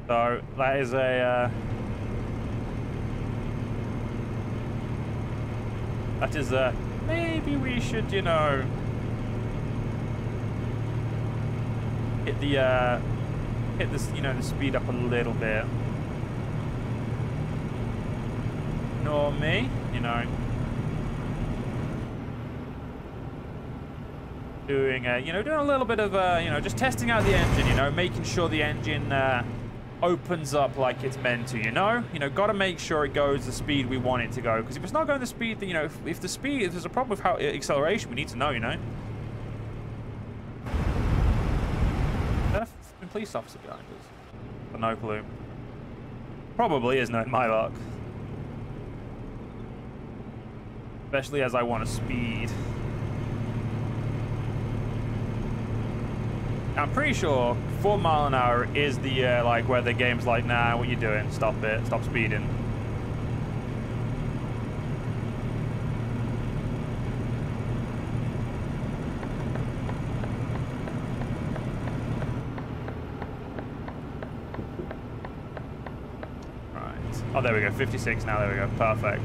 So that is maybe we should, you know, hit this, you know, the speed up a little bit. Nor me, you know, doing a little bit of you know, just testing out the engine, you know, making sure the engine opens up like it's meant to, you know, got to make sure it goes the speed we want it to go, because if it's not going the speed that, you know, if there's a problem with how acceleration, we need to know, you know. Is that a police officer behind us? But no clue. Probably is, knowing my luck. Especially as I want to speed. I'm pretty sure 4 mile an hour is the like where the game's like, nah, what you doing? Stop it. Stop speeding. Right. Oh, there we go. 56 now. There we go. Perfect.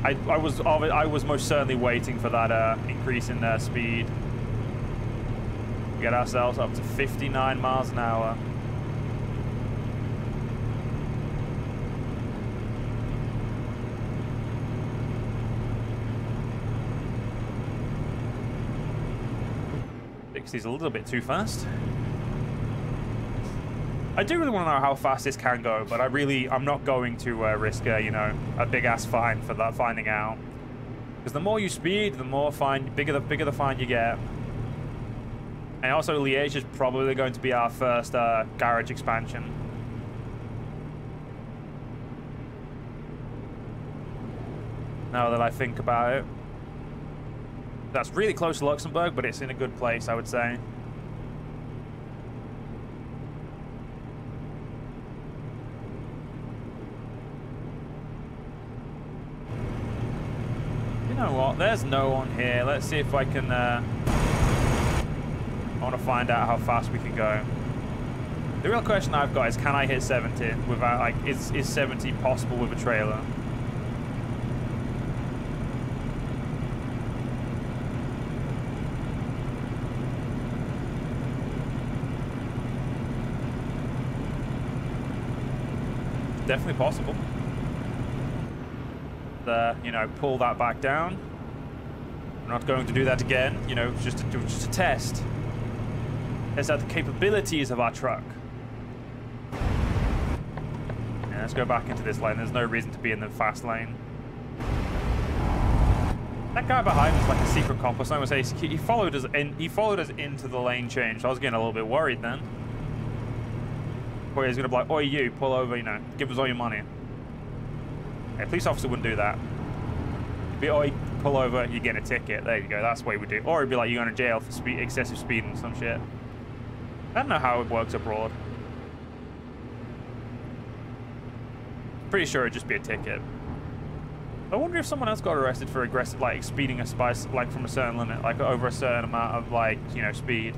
I was most certainly waiting for that increase in speed. Get ourselves up to 59 miles an hour. He's a little bit too fast. I do really want to know how fast this can go, but I'm not going to risk you know, a big ass fine for that, finding out. Because the more you speed, the more bigger the fine you get. And also, Liège is probably going to be our first garage expansion. Now that I think about it. That's really close to Luxembourg, but it's in a good place, I would say. You know what? There's no one here. Let's see if I can... I want to find out how fast we can go. The real question I've got is, can I hit 70 without, like, is 70 possible with a trailer? Definitely possible. You know, pull that back down. I'm not going to do that again. You know, just to test. Test out the capabilities of our truck. And let's go back into this lane. There's no reason to be in the fast lane. That guy behind us is like a secret cop or something. He followed us in. He followed us into the lane change. I was getting a little bit worried then. Boy, he's gonna be like, "Oi, you, pull over. You know, give us all your money." A police officer wouldn't do that. He'd be, "Oi, pull over. You get a ticket." There you go. That's what he would do. Or he'd be like, "You're going to jail for excessive speeding and some shit." I don't know how it works abroad. Pretty sure it'd just be a ticket. I wonder if someone else got arrested for aggressive, like, speeding a spice, like, from a certain limit, like, over a certain amount of, like, you know, speed.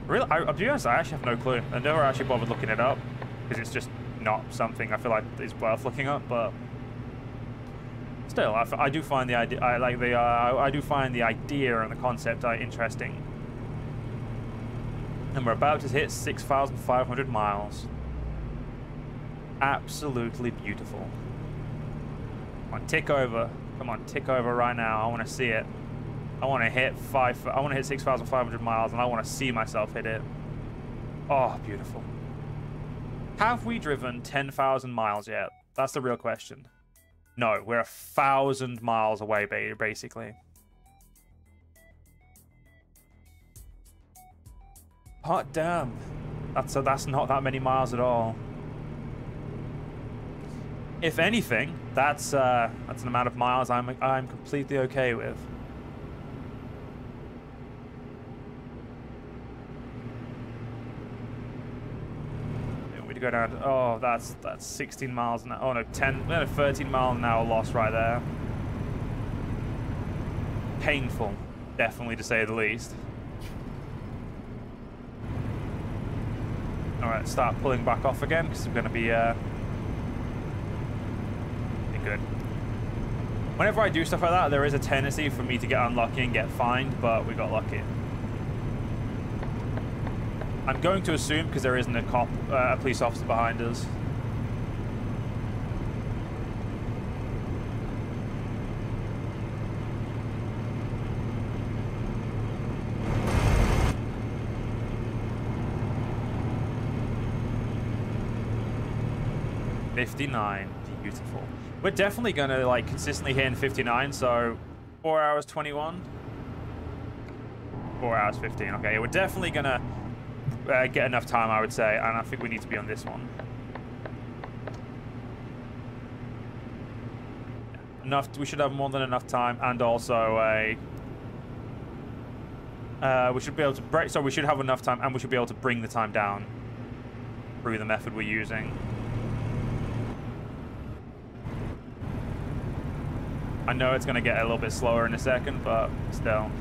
Really, I'll be honest, I actually have no clue. I never actually bothered looking it up, because it's just not something I feel like is worth looking up, but still, I do find the idea, I do find the idea and the concept interesting. And we're about to hit 6,500 miles. Absolutely beautiful. Come on, tick over. Come on, tick over right now. I want to see it. I want to hit 6,500 miles, and I want to see myself hit it. Oh, beautiful. Have we driven 10,000 miles yet? That's the real question. No, we're 1,000 miles away, basically. Hot damn. That's not that many miles at all. If anything, that's an amount of miles I'm completely okay with. We go down to, oh, that's 16 miles an hour. Oh no, 13 mile an hour loss right there. Painful, definitely, to say the least. All right, start pulling back off again because I'm going to be good. Whenever I do stuff like that, there is a tendency for me to get unlucky and get fined, but we got lucky. I'm going to assume because there isn't a police officer behind us. $59, beautiful. We're definitely gonna like consistently hit in 59, so 4 hours 21, 4 hours 15. Okay, we're definitely gonna get enough time, I would say, and I think we need to be on this one. Enough. We should have more than enough time, and also we should be able to break. So we should have enough time, and we should be able to bring the time down through the method we're using. I know it's going to get a little bit slower in a second, but still.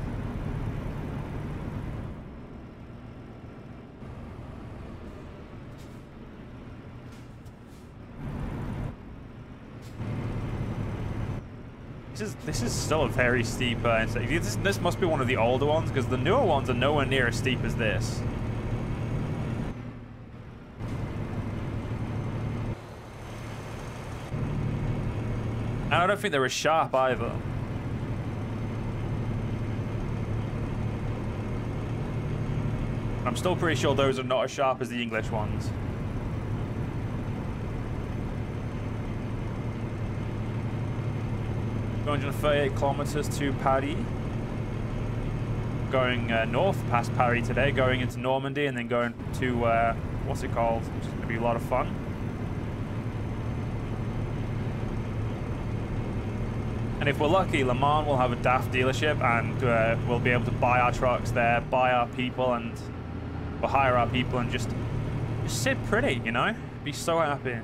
This is still a very steep this must be one of the older ones, because the newer ones are nowhere near as steep as this. And I don't think they're as sharp either. I'm still pretty sure those are not as sharp as the English ones. $238 kilometers to Paris. Going north past Paris today, going into Normandy, and then going to, what's it called? Which is going to be a lot of fun. And if we're lucky, Le Mans will have a DAF dealership, and we'll be able to buy our trucks there, buy our people, and we'll hire our people and just sit pretty, you know? Be so happy.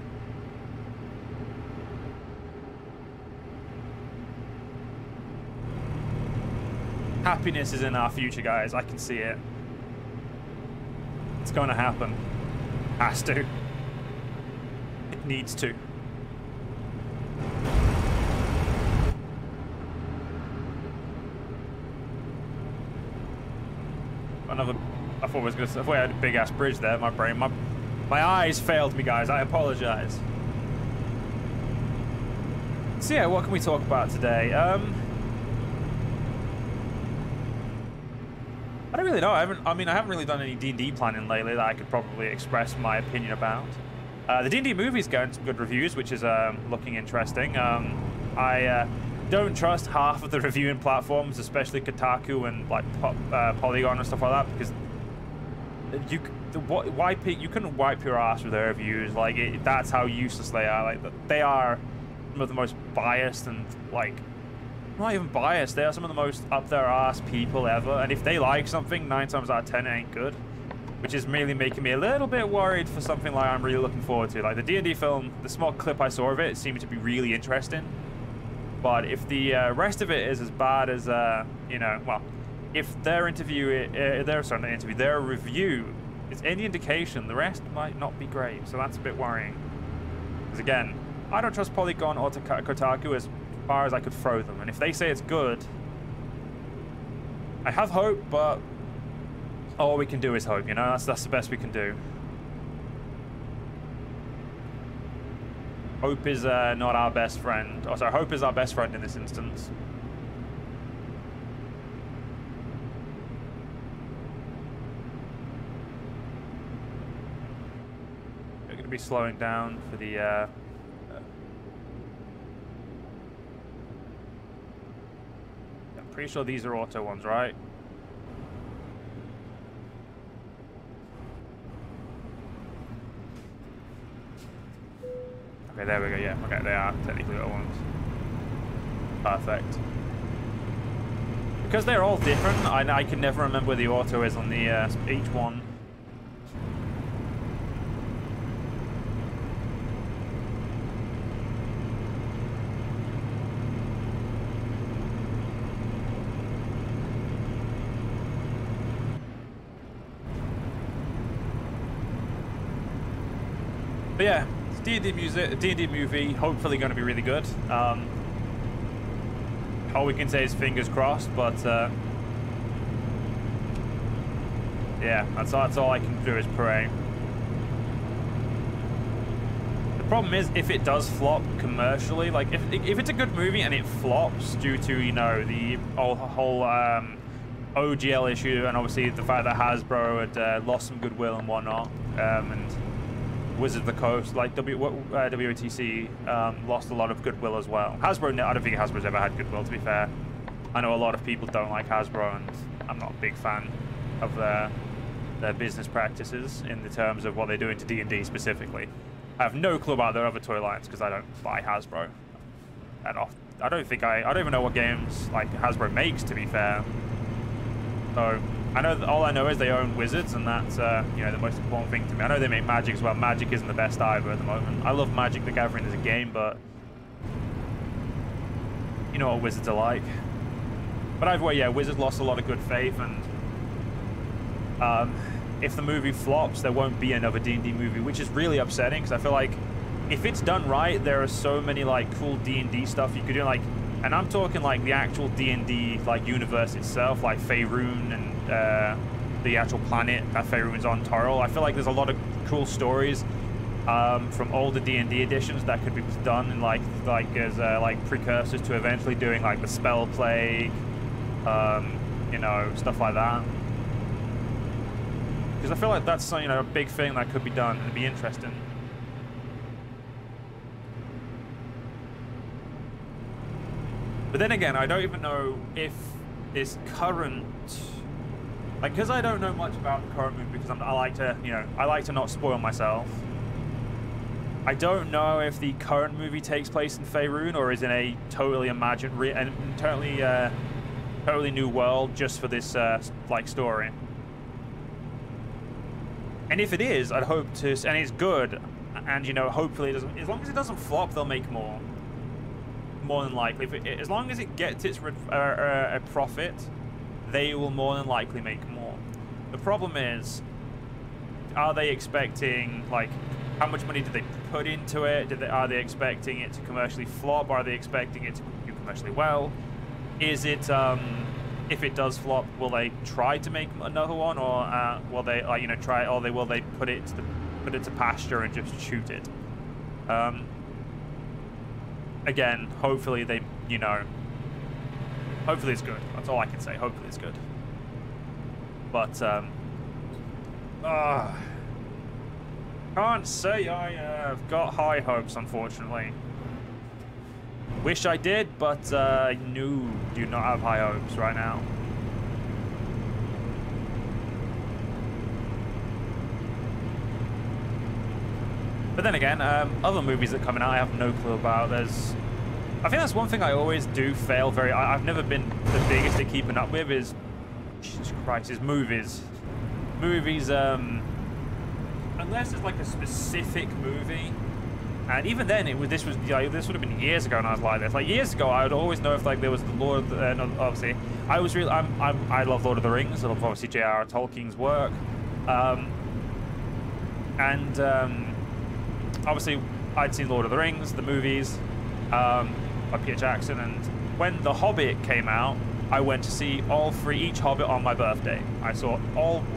Happiness is in our future, guys. I can see it. It's going to happen. Has to. It needs to. Another. I thought we had a big ass bridge there. My brain, my eyes failed me, guys. I apologize. So yeah, what can we talk about today? I don't really know. I haven't really done any D&D planning lately that I could probably express my opinion about. The D&D movie's getting some good reviews, which is looking interesting. I don't trust half of the reviewing platforms, especially Kotaku and like Polygon and stuff like that, because you couldn't wipe your ass with their reviews. Like that's how useless they are. Like they are some of the most biased and like. Not even biased, they are some of the most up their ass people ever, and if they like something, 9 times out of 10 it ain't good, which is really making me a little bit worried for something like I'm really looking forward to. Like the D&D film, the small clip I saw of it seemed to be really interesting, but if the rest of it is as bad as, you know, well, if their review is any indication, the rest might not be great, so that's a bit worrying. Because again, I don't trust Polygon or Kotaku as far as I could throw them, and if they say it's good, I have hope, but all we can do is hope, you know. That's the best we can do. Hope is not our best friend. Oh, sorry, hope is our best friend in this instance. We're going to be slowing down for the pretty sure these are auto ones, right? Okay, there we go, yeah. Okay, they are technically auto ones. Perfect. Because they're all different, I can never remember where the auto is on the each one. But yeah, D&D music, D&D movie, hopefully going to be really good. All we can say is fingers crossed, but yeah, that's all I can do is pray. The problem is, if it does flop commercially, like if it's a good movie and it flops due to, you know, the whole OGL issue, and obviously the fact that Hasbro had lost some goodwill and whatnot, and Wizards of the Coast, like WOTC, lost a lot of goodwill as well. Hasbro, I don't think Hasbro's ever had goodwill, to be fair. I know a lot of people don't like Hasbro, and I'm not a big fan of their business practices in the terms of what they're doing to D&D specifically. I have no clue about their other toy lines because I don't buy Hasbro that often. I don't even know what games like Hasbro makes, to be fair. So I know all I know is they own Wizards, and that's you know, the most important thing to me. I know they make Magic as well. Magic isn't the best either at the moment. I love Magic the Gathering as a game, but you know what Wizards are like. But either way, yeah, Wizards lost a lot of good faith, and if the movie flops, there won't be another D&D movie, which is really upsetting, because I feel like if it's done right, there are so many like cool D&D stuff you could do, like, and I'm talking like the actual D&D like universe itself, like Faerun and the actual planet that Faerun's on, Toril. I feel like there's a lot of cool stories from older D&D editions that could be done in like as like precursors to eventually doing like the Spell Plague, you know, stuff like that. Because I feel like that's, you know, a big thing that could be done and it'd be interesting. But then again, I don't even know if this current, like, because I don't know much about the current movie, because I like to, you know, I like to not spoil myself. I don't know if the current movie takes place in Faerun or is in a totally imagined and totally new world just for this like story. And if it is, I'd hope to, and it's good, and you know, hopefully it doesn't. As long as it doesn't flop, they'll make more. More than likely, as long as it gets its a profit, they will more than likely make more. The problem is, are they expecting, like, how much money did they put into it? Are they expecting it to commercially flop? Are they expecting it to do commercially well? Is it, if it does flop, will they try to make another one, or will they, like, you know, try, or will they put it to pasture and just shoot it? Again, hopefully they, you know, hopefully it's good. That's all I can say. Hopefully it's good. But can't say I have got high hopes, unfortunately. Wish I did, but no, do not have high hopes right now. But then again, other movies that are coming out, I have no clue about. I think that's one thing I always do fail very. I've never been the biggest at keeping up with is, Jesus Christ, is movies. Movies, unless it's like a specific movie. And even then, this would have been years ago, and I was like this. Like years ago, I would always know if like there was the Lord. No, obviously, I love Lord of the Rings. I love obviously J.R.R. Tolkien's work, obviously I'd seen Lord of the Rings, the movies, by Peter Jackson, and when The Hobbit came out, I went to see each Hobbit on my birthday. I saw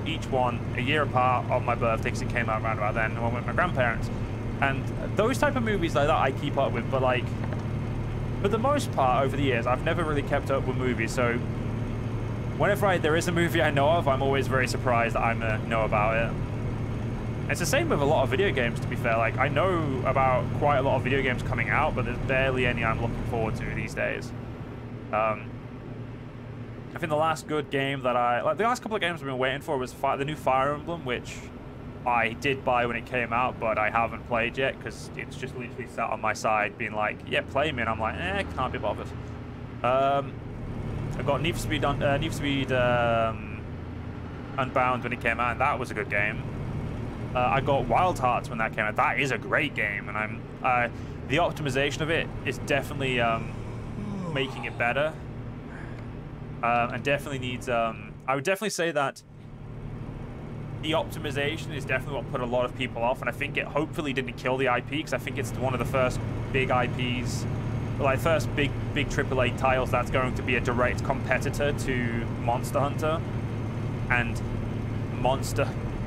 each one a year apart on my birthday because it came out around about then, and I went with my grandparents. And those type of movies like that I keep up with, but like, for the most part over the years, I've never really kept up with movies, so whenever there is a movie I know of, I'm always very surprised that I know about it. It's the same with a lot of video games, to be fair. Like, I know about quite a lot of video games coming out, but there's barely any I'm looking forward to these days. I think the last good game that the last couple of games I've been waiting for was the new Fire Emblem, which I did buy when it came out, but I haven't played yet because it's just literally sat on my side being like, yeah, play me, and I'm like, can't be bothered. I got Need for Speed Unbound when it came out, and that was a good game. I got Wild Hearts when that came out. That is a great game, and the optimization of it is definitely making it better, and definitely needs. I would definitely say that the optimization is definitely what put a lot of people off, and I think it hopefully didn't kill the IP, because I think it's one of the first big IPs, like first big AAA titles that's going to be a direct competitor to Monster Hunter. And Monster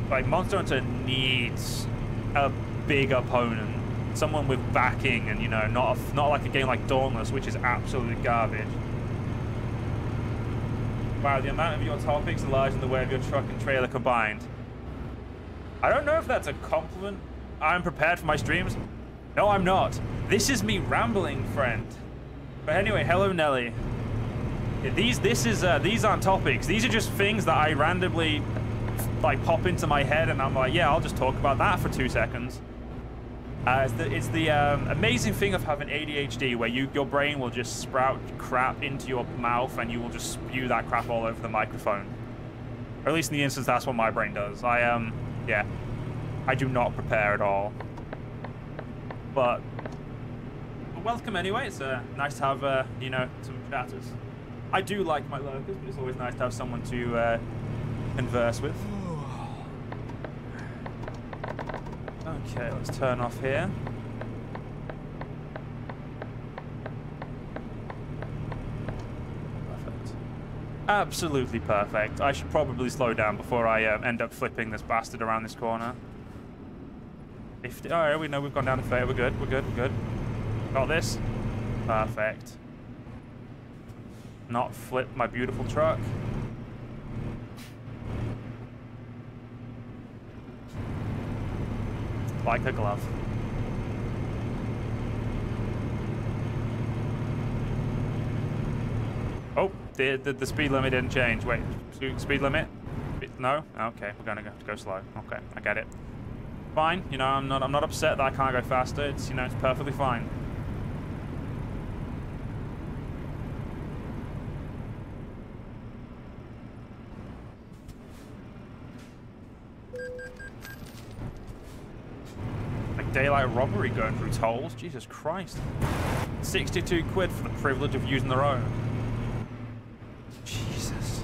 Hunter needs a big opponent, someone with backing, and you know, not like a game like Dauntless, which is absolute garbage. Wow, the amount of your topics are larger than the weight of your truck and trailer combined. I don't know if that's a compliment. I'm prepared for my streams. No, I'm not. This is me rambling, friend. But anyway, hello, Nelly. Yeah, these aren't topics. These are just things that I randomly like pop into my head, and I'm like, yeah, I'll just talk about that for 2 seconds. It's the amazing thing of having ADHD, where your brain will just sprout crap into your mouth, and you will just spew that crap all over the microphone. Or at least in the instance, that's what my brain does. Yeah, I do not prepare at all. But welcome anyway. It's nice to have you know, some chatters. I do like my lurkers, but it's always nice to have someone to converse with. Okay, let's turn off here. Perfect. Absolutely perfect. I should probably slow down before I end up flipping this bastard around this corner. All right, we know we've gone down the fair. We're good. We're good. We're good. Got this. Perfect. Not flip my beautiful truck. Like a glove. Oh, the speed limit didn't change. Wait, speed limit? No? Okay, we're gonna have to go slow. Okay, I get it. Fine. You know, I'm not upset that I can't go faster. It's, you know, it's perfectly fine. Daylight robbery going through tolls. Jesus Christ. 62 quid for the privilege of using the road. Jesus.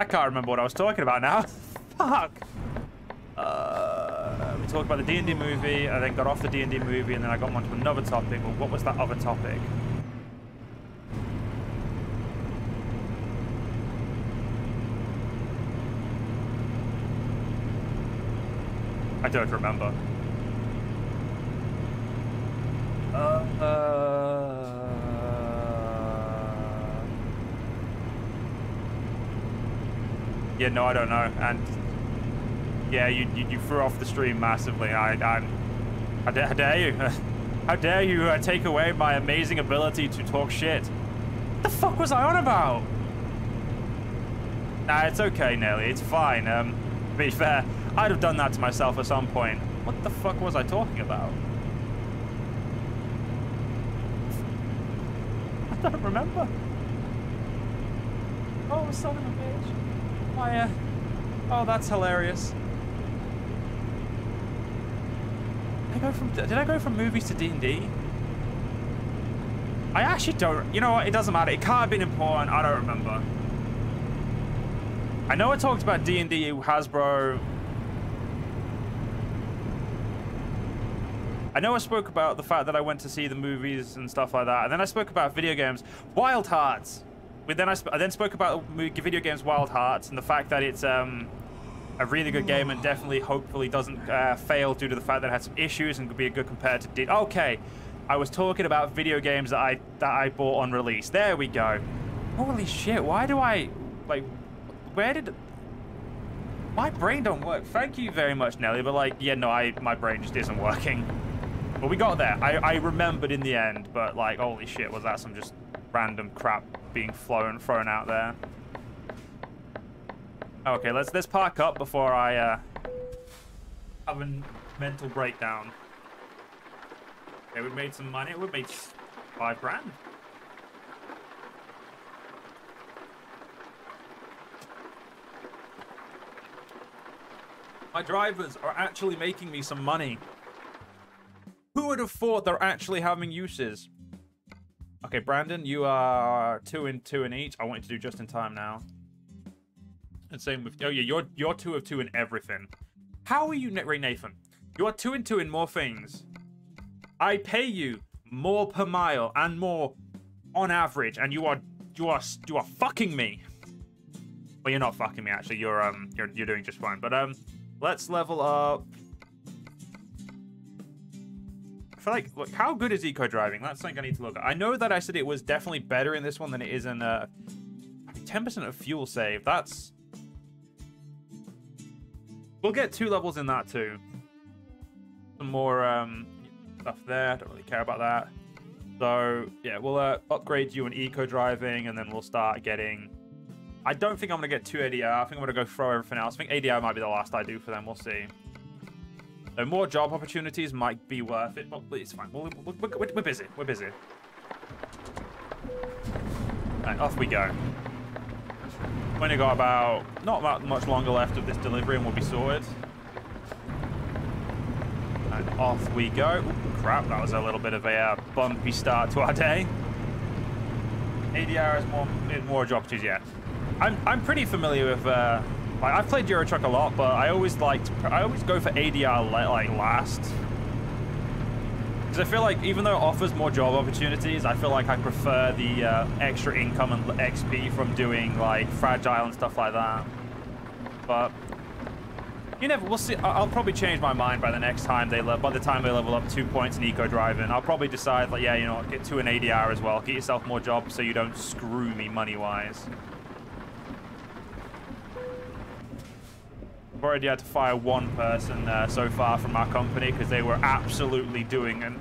I can't remember what I was talking about now. Fuck. We talked about the D&D movie. I then got off the D&D movie, and then I got onto another topic. Well, what was that other topic? I don't remember. Yeah, no, I don't know. And yeah, you threw off the stream massively. How dare you? How dare you take away my amazing ability to talk shit? What the fuck was I on about? Nah, it's okay, Nelly. It's fine. To be fair, I'd have done that to myself at some point. What the fuck was I talking about? I don't remember. Oh, son of a bitch. Oh, that's hilarious. Did I go from movies to D&D? I actually don't. You know what? It doesn't matter. It can't have been important. I don't remember. I know I talked about D&D, Hasbro. I know I spoke about the fact that I went to see the movies and stuff like that, and then I spoke about video games, Wild Hearts. I then spoke about video games, Wild Hearts, and the fact that it's a really good game and definitely, hopefully, doesn't fail due to the fact that it had some issues and could be a good compared to D. Okay, I was talking about video games that I bought on release. There we go. Holy shit! Why do I like? Where did my brain don't work? Thank you very much, Nelly. But like, yeah, no, my brain just isn't working. But we got there. I remembered in the end, but like, holy shit, was that some just random crap being thrown out there? Okay, let's park up before I have a mental breakdown. Okay, we made some money. We made 5 grand. My drivers are actually making me some money. Who would have thought they're actually having uses? Okay, Okay, Brandon, you are 2 and 2 in each. I want you to do just in time now. And same with... Oh, yeah, you're 2 of 2 in everything. How are you, Nathan? You are 2 and 2 in more things. I pay you more per mile and more on average, and you are fucking me. Well, you're not fucking me, actually. You're doing just fine. But let's level up. I feel like, look, how good is eco driving? That's something I need to look at. I know that I said it was definitely better in this one than it is in 10% of fuel save. That's... We'll get 2 levels in that too. Some more stuff there. I don't really care about that. So yeah, we'll upgrade you in eco driving, and then we'll start getting... I don't think I'm going to get 2 ADR. I think I'm going to go throw everything else. I think ADR might be the last I do for them. We'll see. So more job opportunities might be worth it, but it's fine. We're busy. We're busy. Right, off we go. We've only got not much longer left of this delivery, and we'll be sorted. And off we go. Ooh, crap, that was a little bit of a bumpy start to our day. ADR is more job opportunities, yeah. I'm pretty familiar with I've played Euro Truck a lot, but I always go for ADR like last, because I feel like even though it offers more job opportunities, I feel like I prefer the extra income and XP from doing like fragile and stuff like that. But you never. We'll see. I'll probably change my mind by the next time by the time they level up 2 points in eco driving. I'll probably decide like, yeah, you know what, get 2 in ADR as well. Get yourself more jobs so you don't screw me money wise. I've already had to fire 1 person so far from our company because they were absolutely and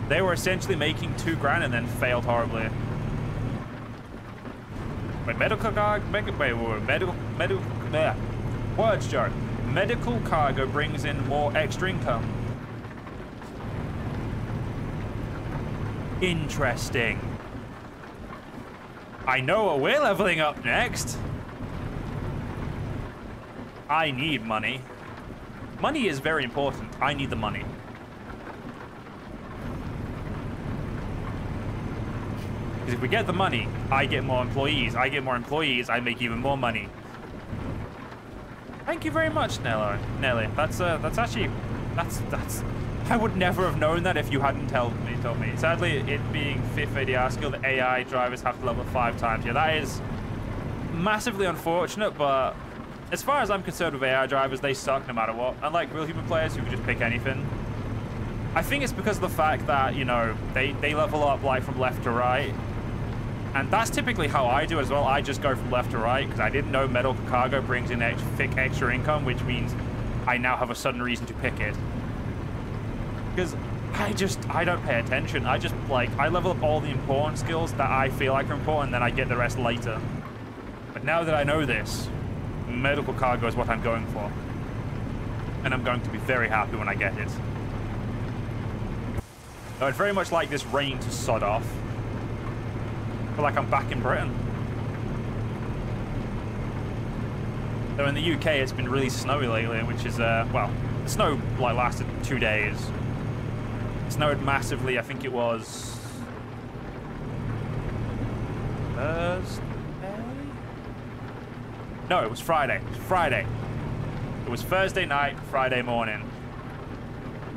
they were essentially making $2,000 and then failed horribly. Wait, words, Joe. Medical cargo brings in more extra income. Interesting. I know what we're leveling up next. I need money. Money is very important. I need the money. Because if we get the money, I get more employees. I get more employees, I make even more money. Thank you very much, Nelly. That's actually... That's... I would never have known that if you hadn't told me. Sadly, it being 5th ADR skill, the AI drivers have to level 5 times. Yeah, that is massively unfortunate, but... As far as I'm concerned with AI drivers, they suck no matter what. Unlike real human players who can just pick anything. I think it's because of the fact that, you know, they level up like from left to right. And that's typically how I do as well. I just go from left to right because I didn't know medical cargo brings in thick extra income, which means I now have a sudden reason to pick it. Because I don't pay attention. I level up all the important skills that I feel like are important, and then I get the rest later. But now that I know this, medical cargo is what I'm going for, and I'm going to be very happy when I get it. Though I'd very much like this rain to sod off. I feel like I'm back in Britain. Though in the UK it's been really snowy lately, which is well, the snow like lasted 2 days. It snowed massively. I think it was Thursday. No, it was Friday. It was Friday. It was Thursday night, Friday morning.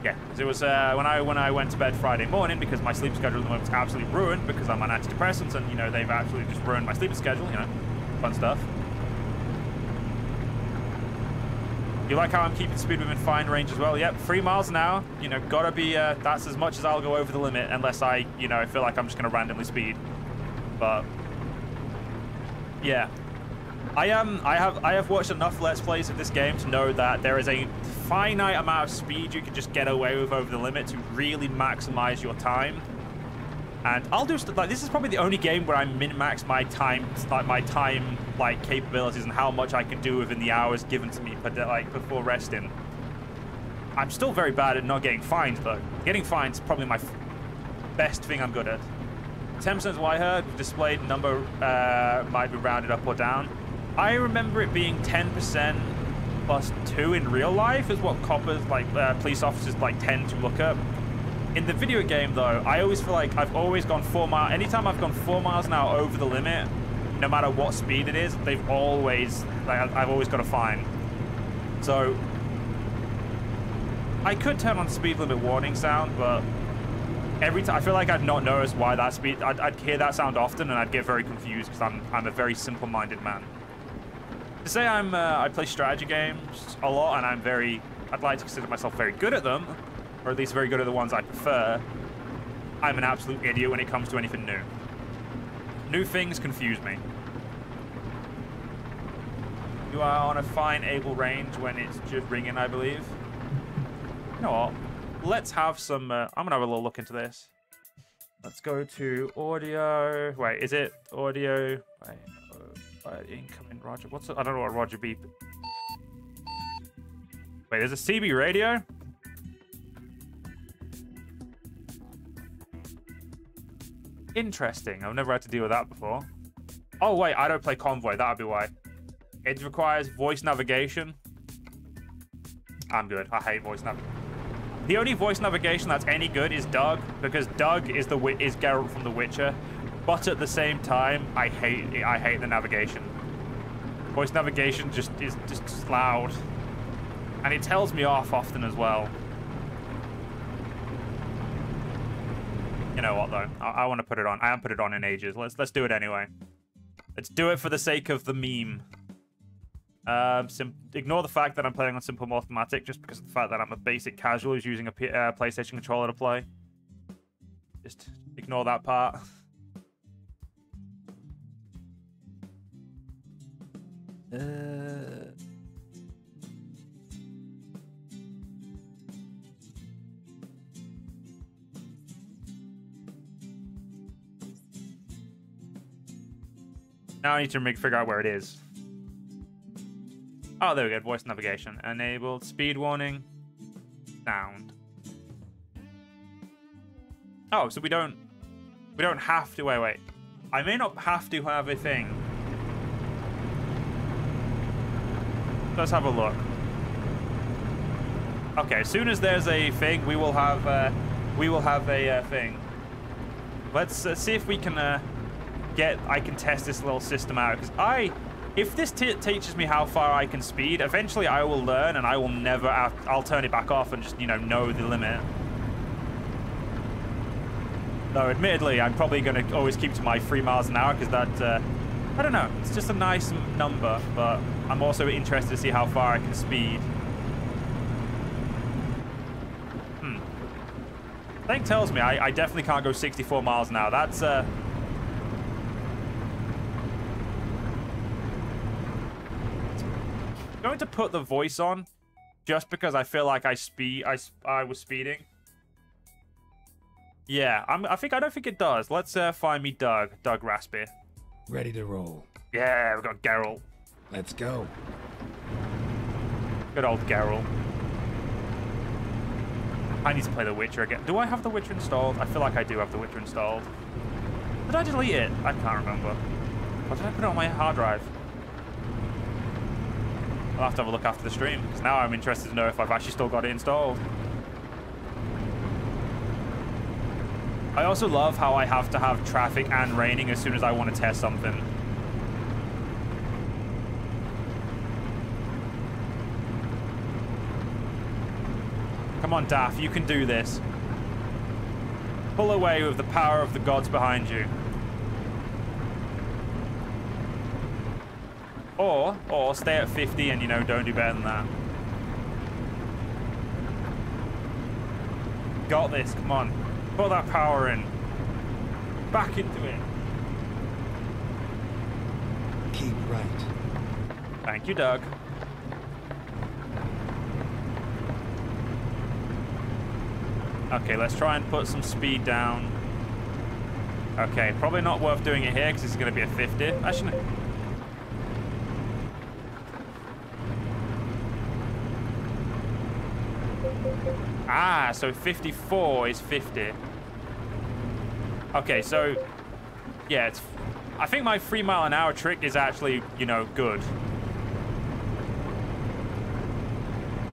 Yeah, it was when I went to bed Friday morning, because my sleep schedule at the moment is absolutely ruined because I'm on antidepressants, and you know they've absolutely just ruined my sleep schedule. You know, fun stuff. You like how I'm keeping speed within fine range as well? Yep, 3 miles an hour. You know, gotta be. That's as much as I'll go over the limit, unless I, you know, feel like I'm just gonna randomly speed. But yeah. I have watched enough Let's Plays of this game to know that there is a finite amount of speed you can just get away with over the limit to really maximize your time. And I'll do stuff like this is probably the only game where I min-max my time, like capabilities and how much I can do within the hours given to me before resting. I'm still very bad at not getting fined though. Getting fined is probably my best thing I'm good at. 10% is what I heard. Displayed number might be rounded up or down. I remember it being 10% plus 2 in real life is what coppers, police officers, tend to look at. In the video game, though, I always feel like I've always gone 4 miles. Anytime I've gone 4 miles an hour over the limit, no matter what speed it is, they've always, like, I've always got a fine. So I could turn on speed limit warning sound, but every time I feel like I'd not notice why that speed. I'd hear that sound often, and I'd get very confused because I'm a very simple-minded man. To say I play strategy games a lot, and I'd like to consider myself very good at them, or at least very good at the ones I prefer. I'm an absolute idiot when it comes to anything new. New things confuse me. You are on a fine, able range when it's just ringing, I believe. You know what? Let's have some... I'm going to have a little look into this. Let's go to audio. Wait, is it audio? Wait, incoming Roger. What's it? I don't know what Roger beep. Wait, there's a CB radio? Interesting. I've never had to deal with that before. Oh, wait, I don't play Convoy. That would be why. It requires voice navigation. I'm good. I hate voice navigation. The only voice navigation that's any good is Doug, because Doug is Geralt from The Witcher. But at the same time, I hate the navigation. Voice navigation just is just loud. And it tells me off often as well. You know what, though? I want to put it on. I haven't put it on in ages. Let's do it anyway. Let's do it for the sake of the meme. Ignore the fact that I'm playing on Simple Automatic, just because of the fact that I'm a basic casual who's using a PlayStation controller to play. Just ignore that part. Now I need to figure out where it is. Oh, there we go. Voice navigation enabled. Speed warning. Sound. Oh, so we don't have to. Wait. I may not have to have a thing. Let's have a look. Okay, as soon as there's a thing, we will have a thing. Let's see if we can I can test this little system out, because if this teaches me how far I can speed, eventually I will learn, and I will never I'll turn it back off and just, you know the limit. Though admittedly, I'm probably going to always keep to my 3 miles an hour, because that I don't know, it's just a nice number, but I'm also interested to see how far I can speed. Thing tells me I definitely can't go 64 miles an hour. That's going to put the voice on just because I feel like I was speeding. Yeah, I don't think it does. Let's find me Doug Raspy. Ready to roll. Yeah, we got Geralt. Let's go. Good old Geralt. I need to play The Witcher again. Do I have The Witcher installed? I feel like I do have The Witcher installed. Did I delete it? I can't remember. Or did I put it on my hard drive? I'll have to have a look after the stream, because now I'm interested to know if I've actually still got it installed. I also love how I have to have traffic and raining as soon as I want to test something. Come on, Daff, you can do this. Pull away with the power of the gods behind you. Or stay at 50 and, don't do better than that. Got this, come on. Put that power in. Back into it. Keep right. Thank you, Doug. Okay, let's try and put some speed down. Okay, probably not worth doing it here because it's going to be a 50. Actually, so 54 is 50. Okay, so yeah, I think my 3 mile an hour trick is actually, good.